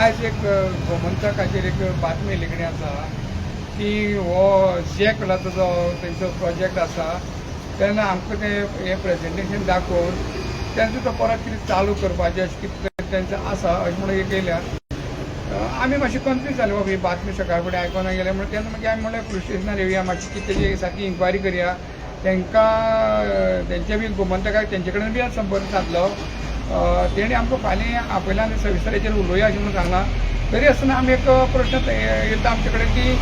आज एक गोमंतकाचेर एक बातमी लिखणी आसा की हो जे कलाचो जो तेंचो प्रोजेक्ट आसा तेन्ना आमकां ते हे प्रेजेंटेशन दाखोवन तेंचो तो परत कितें चालू करपाचें अशें कितें तेंचें आसा अशें म्हणून एक येयल्यार आमी मातशें कन्फ्यूज जाले बाबा ही बातमी सकाळ फुडें आयकोना गेले म्हणून तेन्ना मागीर आमी म्हणलें पुलीस स्टेशनार येवया मातशी कितें तेजी सारकी इन्क्वायरी करया तांकां तेंचे बी गोमंतकाक तेंचे कडेन बी संपर्क साधलो तेणी आमकां फाल्यां आपयला आनी सविस्तर हेचेर उलोवया अशें म्हणून सांगलां तरी आसतना आमी एक प्रश्न येता आमचे कडेन की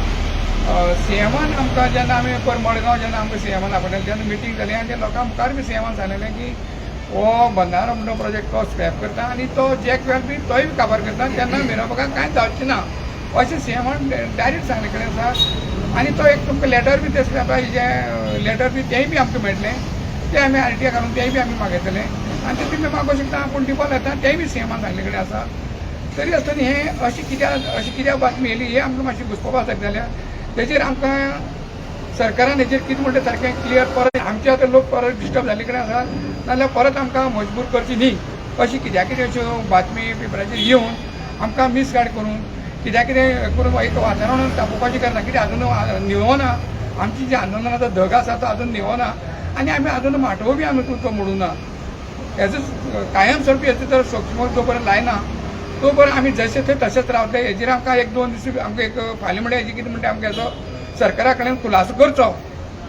सीएमान आमकां जेन्ना आमी मडगांव जेन्ना आमकां सीएमान आपयलें तेन्ना मिटींग जाली आनी त्या लोकां मुखार बी सीएमान सांगलेलें की हो बंधारो म्हणटो प्रोजेक्ट तो स्क्रॅप करता आनी तो जॅक वेल बी तोय बी काबार करता तेन्ना मिरवपाक कांयच जावचें ना अशें सीएमान डायरेक्ट सांगले कडेन आसा आनी तो एक तुमकां लेटर बी ते स्क्रॅपाचें जें लेटर बी तेंय बी आमकां मेळटलें ते आमी आरटीआय घालून तेंय बी आमी मागयतले आनी ते तुमी मागोवंक शकता पूण डिफॉल्ट येता तेंय बी सीएमान सांगले कडेन आसा तरी आसतना हें अशी कित्याक बातमी येयली हे आमकां मातशी घुसपावपा सारकें जाल्या तेजेर आमकां सरकारान हेजेर कितें म्हणटा सारकें क्लियर परत आमचे आतां लोक परत डिस्टर्ब जाल्ले कडेन आसा नाजाल्यार परत आमकां मजबूर करची न्ही अशी कित्याक कितें अश्यो बातमी पेपराचेर येवन आमकां मिसगायड करून कित्याक कितें करून एक वातावरण तापोवपाचें करना कितें आजून निवना आमची जी आंदोलनाचो धग आसा तो आजून निवना आनी आमी आजून माटोव बी आमी तुमकां मोडूना हेजो कायम स्वरुपी हेजो जर सोक्षमो जो पर्यंत लायना तो पर्यंत आमी जशे थंय तशेंच रावतले हेजेर आमकां एक दोन दीस आमकां एक फाल्यां म्हणल्यार हेजी कितें म्हणटा आमकां हेजो सरकारा कडेन खुलासो करचो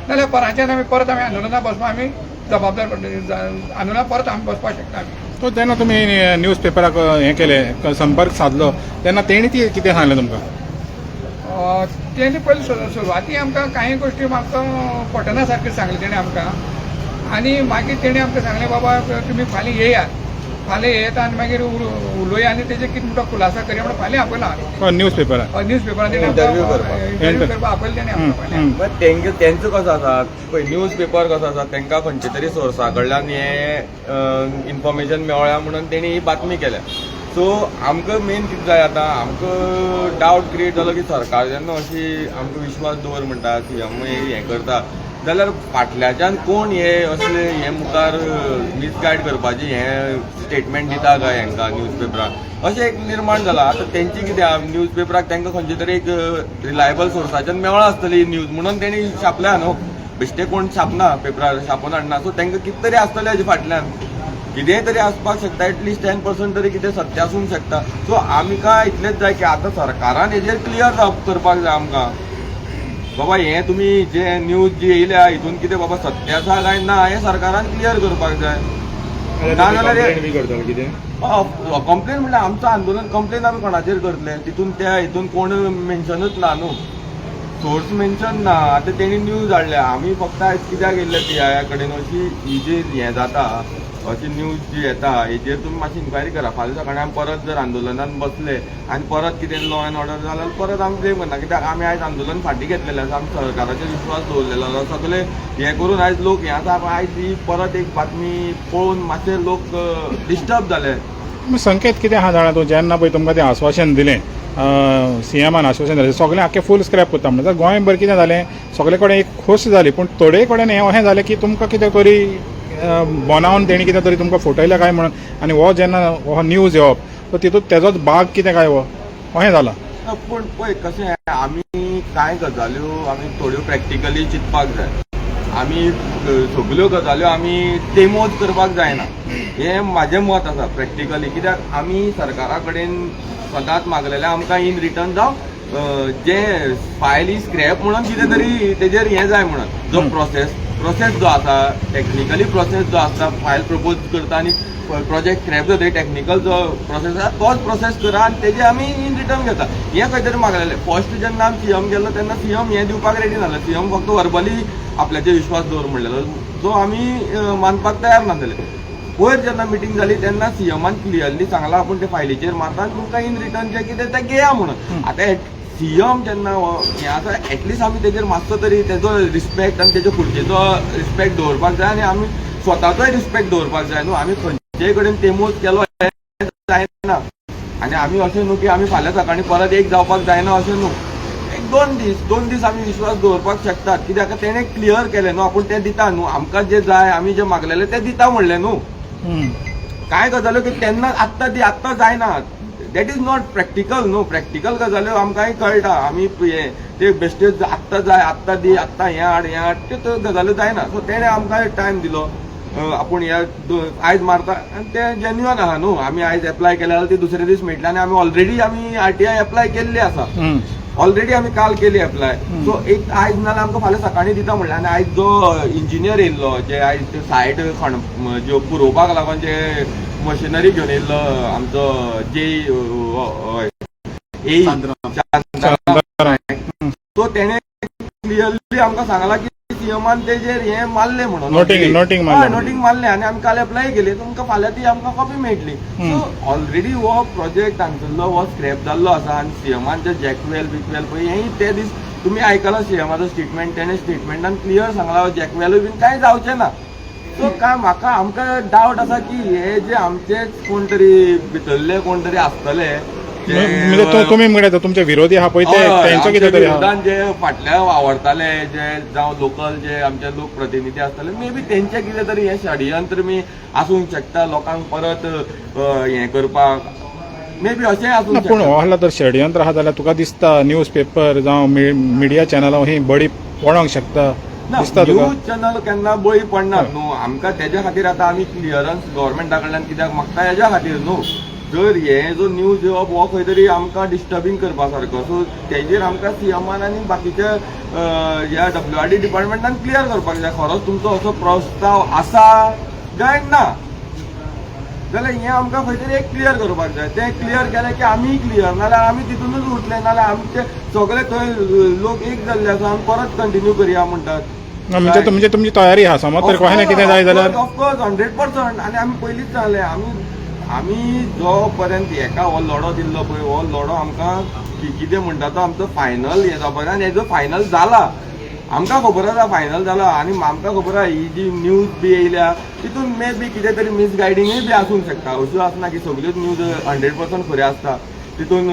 नाजाल्यार परांच्यान आमी परत आमी आंदोलनाक बसपाक आमी जबाबदार आंदोलनाक परत आमी बसपाक शकता आमी तो जेन्ना तुमी न्यूज पेपराक हें केलें संपर्क साधलो तेन्ना तेणी ती कितें सांगलें तुमकां तेणी पयलीं सुरवाती आमकां कांय गोश्टी म्हाका पटना सारक्यो सांगले तेणी आमकां आनी मागीर तेणी आमकां सांगलें बाबा तुमी फाल्यां येयात फाल्यां येता आनी मागीर उलोवया आनी तेजेर कितें म्हणटा खुलासा करया म्हणून फाल्यां आपयला न्यूज पेपराक न्यूज पेपरान तेणी इंटरव्यू करपाक आपयलें तेणी आमकां फाल्यां तेंचो कसो आसा पळय न्यूज पेपर कसो आसा तांकां खंयचे तरी सोर्सा कडल्यान हें इन्फॉर्मेशन मेवळ्या म्हणून तेणी ही बातमी केल्या सो आमकां मेन कितें जाय आतां आमकां डावट क्रिएट जालो की सरकार जेन्ना अशी आमकां विश्वास दवर म्हणटा सीएम हें करता जाल्यार फाटल्याच्यान कोण हे असले हे मुखार मिसगायड करपाची हे स्टेटमेंट दिता काय हांकां न्यूज पेपराक अशें एक निर्माण जाला आतां तेंची कितें न्यूज पेपराक तांकां खंयचे तरी एक रिलायबल सोर्साच्यान मेवळा आसतली न्यूज म्हणून तेणी छापल्या न्हू बेश्टे कोण छापना पेपरार छापून हाडना सो तांकां कितें तरी आसतलें हेजे फाटल्यान कितेंय तरी आसपाक शकता एटलिस्ट 10% तरी कितें सत्य आसूंक शकता सो आमकां इतलेंच जाय की आतां सरकारान हेजेर क्लियर करपाक जाय आमकां बाबा हें तुमी जे न्यूज जी येयल्या हितून कितें बाबा सत्य आसा काय ना हें सरकारान क्लियर करपाक जाय नाजाल्यार कंप्लेन म्हणल्यार आमचो आंदोलन कंप्लेन आमी कोणाचेर करतले तितून त्या हितून कोण मेन्शनूच ना न्हू सोर्स मेन्शन ना आतां तेणी न्यूज हाडल्या आमी फक्त आयज कित्याक येयल्ले PIA कडेन अशी ही जी हें जाता अशी न्यूज जी येता हेजेर तुमी मातशी इन्क्वायरी करा फाल्यां सकाळीं आमी परत जर आंदोलनान बसले आनी परत कितें लॉ एंड ऑर्डर जाल्यार परत आमी ब्लेम करना कित्याक आमी आयज आंदोलन फाटीं घेतलेलें आसा आमी सरकाराचेर विश्वास दवरलेलो आसा सगळे हें करून आयज लोक हें आसा आयज ही परत एक बातमी पळोवन मातशे लोक डिस्टर्ब जाले संकेत कितें आहा जाणा तूं जेन्ना पळय तुमकां तें आश्वासन दिलें सीएमान आश्वासन दिलें सगळें आख्खें फूल स्क्रॅप करता म्हणटा गोंयभर कितें जालें सगळे कडेन एक खोस जाली पूण थोडे कडेन हें अशें जालें की तुमकां कितें तरी बनावन तेणी कितें तरी तुमकां फटयलें काय म्हणून आनी हो जेन्ना हो न्यूज येवप सो तितूंत तेजोच भाग कितें काय हो अशें जाला पूण पळय कशें आमी कांय गजाल्यो आमी थोड्यो प्रॅक्टिकली चिंतपाक जाय आमी सगल्यो गजाल्यो आमी तेमोच करपाक जायना हें म्हाजें मत आसा प्रॅक्टिकली कित्याक आमी सरकारा कडेन सदांच मागलेलें आमकां इन रिटर्न जावं जे फायली स्क्रॅप म्हणून कितें तरी तेजेर हें जाय म्हणून जो प्रोसेस जो आसा टेक्निकली प्रोसेस जो आसता फायल प्रपोज करता आनी प्रोजेक्ट स्क्रॅप जाता टेक्निकल जो प्रोसेस आसा तोच प्रोसेस करा आनी तेजे आमी इन रिटर्न घेता हें खंय तरी मागलेलें फर्स्ट जेन्ना आमी सीएम गेल्लो तेन्ना सीएम हें दिवपाक रेडी नासलो सीएम फक्त वर्बली आपल्याचेर विश्वास दवर म्हणलेलो जो आमी मानपाक तयार नासलेले वयर जेन्ना मिटींग जाली तेन्ना सीएमान क्लियरली सांगला आपूण ते फायलीचेर मारता आनी तुमकां इन रिटर्न जें कितें तें घेया म्हणून आतां सीएम जेन्ना हें आसा एटलिस्ट आमी तेजेर मातसो तरी तेजो रिस्पेक्ट आनी तेजो खुर्चेचो रिस्पेक्ट दवरपाक जाय आनी आमी स्वताचोय रिस्पेक्ट दवरपाक जाय न्हू आमी खंयचे कडेन तेमूच केलो जायना आनी आमी अशें न्हू की आमी फाल्यां सकाळीं परत एक जावपाक जायना अशें न्हू एक दोन दीस आमी विश्वास दवरपाक शकतात कित्याक तेणें क्लियर केलें न्हू आपूण तें दिता न्हू आमकां जें जाय आमी जें मागलेलें तें दिता म्हणलें न्हू कांय गजाल्यो की तेन्ना आत्तां जायना दॅट इज नॉट प्रॅक्टिकल न्हू. प्रॅक्टिकल गजाल्यो आमकांय कळटा. आमी ते बेश्टेच आत्तां जाय आत्तां दी आत्तां हें हाड त्यो गजाल्यो जायना. सो तेणें आमकां टायम दिलो. आपूण आयज मारता आनी तें जेन्युअन आहा न्हू. आमी आयज एप्लाय केले जाल्यार ती दुसरे दीस मेळटली आनी आमी ऑलरेडी RTI एप्लाय केल्ली आसा. ऑलरेडी आमी काल केली एप्लाय. सो एक आयज नाल्यार आमकां फाल्यां सकाळीं दिता म्हणलें. आनी आयज जो इंजिनियर येयल्लो जे आयज त्यो सायट ज्यो पुरोवपाक लागून जे मशिनरी घेवन येयल्लो आमचो सो तेणे क्लियरली आमकां सांगला की सीएमान तेजेर हें मारलें म्हणून नोटींग मारलें आनी आमी काल एप्लाय केली. तुमकां फाल्यां ती आमकां कॉपी मेळटली. सो ऑलरेडी हो प्रोजेक्ट हांगसरलो हो स्क्रॅप जाल्लो आसा. आनी सीएमान जे जॅकवेल बिकवेल पळय हेंय ते दीस तुमी आयकला सीएमाचो स्टेटमेंट. तेणे स्टेटमेंटान क्लियर सांगला जॅकवेलूय बीन कांय जावचें ना. सो म्हाका आमकां डावट आसा की हे जे आमचेच कोण तरी भितरले कोण तरी आसतले तुम्ही म्हणटा तुमचे विरोधी आहा पळय तेंचो कितें तरी जे फाटल्या वावरताले जे जावं लोकल जे आमचे लोक प्रतिनिधी आसतले मे बी तेंचे कितें तरी हे षडयंत्र मी आसूंक शकता लोकांक परत हें करपाक. मे बी अशें आसूंक पूण हो आहला तर षडयंत्र आहा जाल्यार तुका दिसता न्यूज पेपर जावं मिडिया चॅनलां ही बडी पडोंक शकता दिसता तुका? न्यूज चॅनल केन्ना बळी पडनात न्हू. आमकां तेज्या खातीर आतां आमी क्लियरन्स गव्हर्मेंटा कडल्यान कित्याक मागता हेज्या खातीर न्हू. जर हे जो न्यूज येवप हो खंय तरी आमकां डिस्टर्बिंग करपा सारको. सो तेजेर आमकां सीएमान आनी बाकीच्या ह्या WRD डिपार्टमेंटान क्लियर करपाक जाय खरोच तुमचो असो प्रस्ताव आसा काय ना. जाल्यार हें आमकां खंय तरी एक क्लियर करपाक जाय. तें क्लियर केलें की आमी क्लियर नाल्यार आमी तितूनच उरतले. नाल्यार आमचे सगळे थंय लोक एक जाल्ले आसा आमी परत कंटिन्यू करया म्हणटात. म्हणजे तुमची तयारी आहा समज तर कोणें कितें जाय जाल्यार ऑफकोर्स 100%. आनी आमी पयलींच सांगलें आमी जो पर्यंत हेका हो लढो दिल्लो पळय हो लढो आमकां कितें म्हणटा तो आमचो फायनल हे जावपाक जाय. आनी हेजो फायनल जाला. आमकां खबर आसा फायनल जाला. आनी आमकां खबर आसा ही जी न्यूज बी येयल्या तितून मे बी कितें तरी मिसगायडिंगूय बी आसूंक शकता. अश्यो आसना की सगल्योच न्यूज 100% खऱ्यो आसता. तितून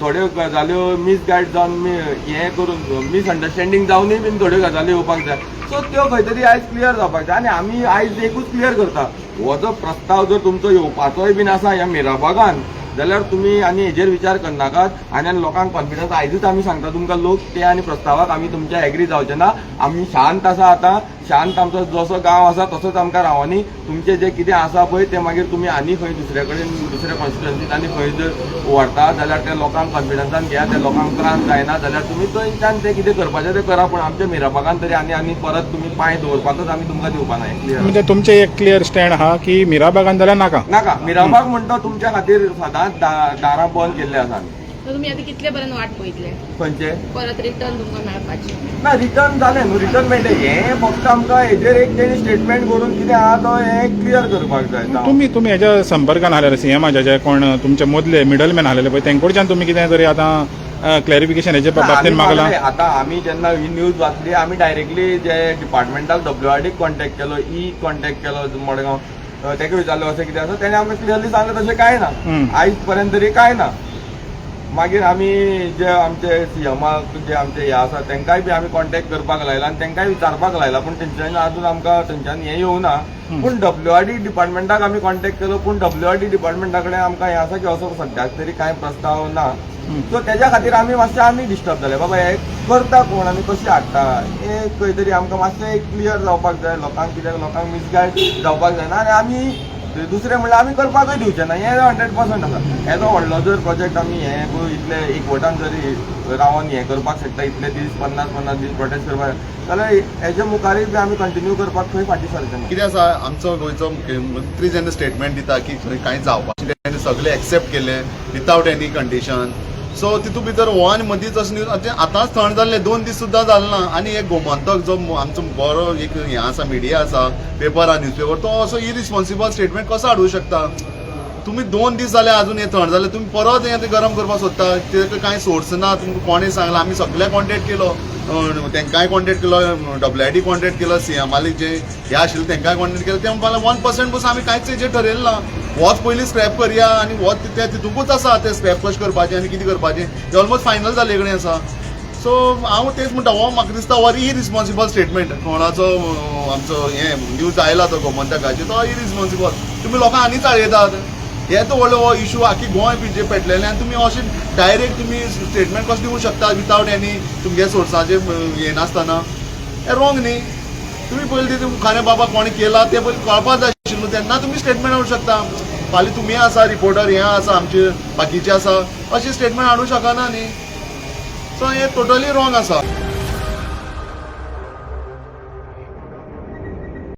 थोड्यो गजाल्यो मिसगायड जावन हें करून मिसअंडरस्टँडींग जावनूय बीन थोड्यो गजाली येवपाक जाय. सो त्यो खंय तरी आयज क्लियर जावपाक जाय. आनी आमी आयज एकूच क्लियर करता हो जो प्रस्ताव जर तुमचो येवपाचोय बीन आसा ह्या मिराबागान जाल्यार तुमी आनी हेजेर विचार करनाकात. आनी लोकांक कॉन्फिडन्स आयजूच आमी सांगता तुमकां लोक ते आनी प्रस्तावाक आमी तुमच्या एग्री जावचे ना. आमी शांत आसा आतां. शांत आमचो जसो गांव आसा तसोच आमकां रावनी. तुमचें जें कितें आसा पळय तें मागीर तुमी आनी खंय दुसरे कडेन दुसऱ्या कॉन्स्टिट्युएन्सीत आनी खंय जर व्हरता जाल्यार ते लोकांक कॉन्फिडन्सान घेया. ते लोकांक त्रास जायना जाल्यार तुमी थंयच्यान तें कितें करपाचें तें करा. पूण आमच्या मिराबागान तरी आनी परत तुमी पांय दवरपाकच आमी तुमकां दिवपा ना. क्लियर म्हणजे तुमचे एक क्लियर स्टँड आहा की मिराबागान जाल्यार नाका. मिराबाग म्हणटा तुमच्या खातीर सदांच दारां बंद केल्ले आसा आमी. तुम्ही आता कितले पर्यंत वाट पळयतले खंयचे परत रिटर्न तुमकां मेळपाचे ना. रिटर्न जालें न्हू. रिटर्न मेळटलें. हें फक्त आमकां हेजेर एक तेणी स्टेटमेंट करून कितें आहा तो हें क्लियर करपाक जाय. तुम्ही हेच्या संपर्कान आसलेले सीएमाच्या जे कोण तुमचे मदले मिडलमॅन आसलेले पळय तेंकडच्यान तुमी कितें तरी आतां क्लॅरिफिकेशन हेच्या बाबतींत मागलां? आतां आमी जेन्ना ही न्यूज वाचली आमी डायरेक्टली जे डिपार्टमेंटाक WRD कॉन्टॅक्ट केलो कॉन्टॅक्ट केलो मडगांव. तेका विचारलो अशें कितें आसा. तेणे आमकां क्लियरली सांगलें तशें कांय ना. आयज पर्यंत तरी कांय ना. मागीर आमी जे आमचे सीएमाक जे आमचे हे आसा तेंकाय बी आमी कॉन्टॅक्ट करपाक लायला आनी तेंकाय विचारपाक लायला. पूण तेंच्यानी आजून आमकां थंयच्यान हें येवना. पूण WRD डिपार्टमेंटाक आमी कॉन्टॅक्ट केलो. पूण WRD डिपार्टमेंटा कडेन आमकां हें आसा की असो सद्याक तरी कांय प्रस्ताव ना. सो तेज्या खातीर आमी मातशें आमी डिस्टर्ब जाले. बाबा हे करता कोण आनी कशें हाडटा हें खंय तरी आमकां मातशें क्लियर जावपाक जाय. लोकांक कित्याक लोकांक मिसगायड जावपाक जायना. आनी आमी दुसरें म्हणल्यार आमी करपाकूय दिवचें ना. हें 100% आसा. हेजो व्हडलो जर प्रोजेक्ट आमी हें इतले एकवटान जरी रावन हें करपाक शकता इतले दीस 50 दीस प्रोटेस्ट करपाक जाल्यार हेजे मुखारय बी आमी कंटिन्यू करपाक खंय फाटीं सरचे ना. कितें आसा आमचो गोंयचो मुख्यमंत्री जेन्ना स्टेटमेंट दिता की थंय कांय जावपाक तेणे सगळे एक्सेप्ट केले विथआवट एनी कंडिशन. सो तितून भितर हो आनी मदींच अशें न्यूज आतांच थंड जाल्ले 2 दीस सुद्दां जालें ना. आनी एक गोमंतक जो आमचो बरो एक हें आसा मिडिया आसा पेपर आहा न्यूज पेपर तो असो इरिस्पॉन्सिबल स्टेटमेंट कसो हाडूं शकता. तुमी 2 दीस जाले अजून हें थंड जालें तुमी परत हें गरम करपाक सोदता. तेका कांय सोर्स ना. तुमकां कोणें सांगलां आमी सगळ्यांक कॉन्टॅक्ट केलो. तेंकांय कॉन्टॅक्ट केलो WRD कॉन्टॅक्ट केलो सीएमाले जे हे आशिल्ले तेंकांय कॉन्टॅक्ट केलो. ते म्हणपाक 1% पसून आमी कांयच हेजेर ठरयलें ना. होच पयलीं स्क्रॅप करया आनी होच तितूंकूच आसा ते स्क्रॅप कशें करपाचें आनी कितें करपाचें तें ऑलमोस्ट फायनल जाले कडेन आसा. सो हांव तेच म्हणटा हो म्हाका दिसता हो इरिस्पॉन्सिबल स्टेटमेंट कोणाचो आमचो हें न्यूज आयला तो गोमंतकाचेर तो इरिस्पॉन्सिबल. तुमी लोकांक आनी चाळयतात. हे तो व्हडलो हो इशू आखी गोंय बीजे पेटलेले आनी तुमी अशें डायरेक्ट तुमी स्टेटमेंट कशें दिवंक शकता विथावट एनी तुमगे सोर्साचे हे नासतना हें रॉंग न्ही तुम्ही पयलीं ते खरें बाबा कोणी केला ते पयलीं कळपाक जाय आशिल्लें तेन्ना तुमी स्टेटमेंट हाडूंक शकता फाल्यां तुमी आसा रिपोर्टर हे आसा आमचे बाकीचे आसा अशें स्टेटमेंट हाडूंक शकना न्ही सो हें टोटली रॉंग आसा